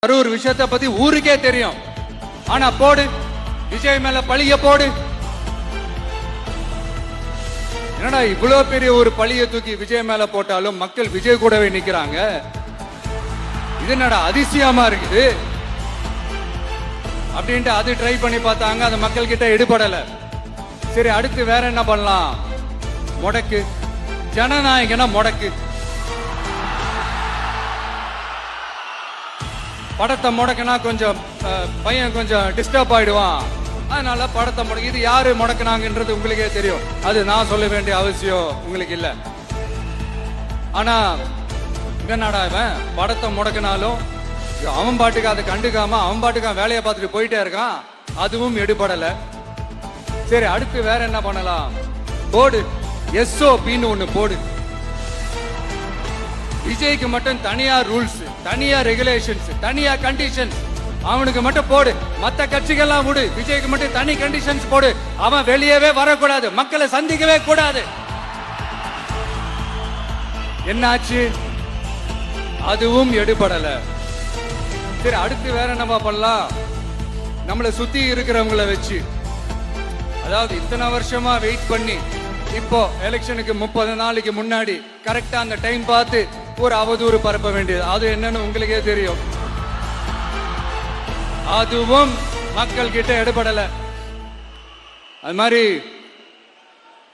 ஒரு விஷயத்தை பத்தி ஊருக்கே தெரியும். ஆனா போடு விஜய் மேல பழிய போடு. என்னடா இவ்வளவு பெரிய ஒரு பழிய தூக்கி விஜய் மேல போட்டாலும் மக்கள் விஜய் கூடவே நிக்கிறாங்க. இது என்னடா அதிசயமா இருக்குது அப்படின்ட்டு அது ட்ரை பண்ணி பார்த்தாங்க. அந்த மக்கள் கிட்ட எடுபடல. சரி அடுத்து வேற என்ன பண்ணலாம்? முடக்கு ஜனநாயகனா முடக்கு. படத்தை முடக்கினா கொஞ்சம் பையன் கொஞ்சம் டிஸ்டர்ப் ஆயிடுவான். அதனால படத்தை முடக்கி. இது யாரு முடக்கினாங்கன்றது உங்களுக்கே தெரியும். அது நான் சொல்ல வேண்டிய அவசியம் உங்களுக்கு இல்ல. ஆனா என்னடா இவன் படத்தை முடக்கினாலும் அவன் பாட்டுக்கு அதை கண்டுக்காம அவன் பாட்டுக்கு வேலையை பார்த்துட்டு போயிட்டே இருக்கான். அதுவும் எடுபடல. சரி அடுத்து வேற என்ன பண்ணலாம்? போடு SOPன்னு ஒண்ணு போடு. விஜய்க்கு மட்டும் தனியா ரூல்ஸ், தனியா ரெகுலேஷன்ஸ், தனியா கண்டிஷன்ஸ். அவனுக்கு மட்டும் போடு. மத்த கட்சிகள்லாம் விடு. விஜய்க்கு மட்டும் தனி கண்டிஷன்ஸ் போடு. அவன் வெளியவே வரக்கூடாது, மக்களை சந்திக்கவே கூடாது. என்னாச்சு? அதுவும் எடுபடல. சரி அடுத்து வேற என்ன பண்ணலாம்? நம்மளை சுத்தி இருக்கிறவங்கள வச்சு, அதாவது இத்தனை வருஷமா வெயிட் பண்ணி இப்போ எலெக்ஷனுக்கு 30 நாளைக்கு முன்னாடி கரெக்டா அந்த டைம் பார்த்து ஒரு அவதூறு பரப்ப வேண்டியது. அது என்னன்னு உங்களுக்கே தெரியும். அதுவும் மக்கள் கிட்ட எடுபடல. அது மாதிரி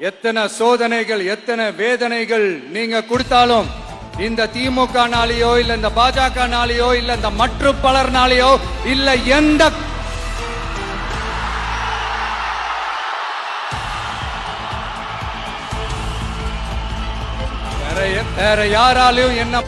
எத்தனை சோதனைகள், எத்தனை வேதனைகள் நீங்க கொடுத்தாலும் இந்த திமுகனாலேயோ இல்ல இந்த பாஜகனாலேயோ இல்ல இந்த மற்றும் பலர்னாலேயோ இல்ல எந்த வேற யாராலையும் என்ன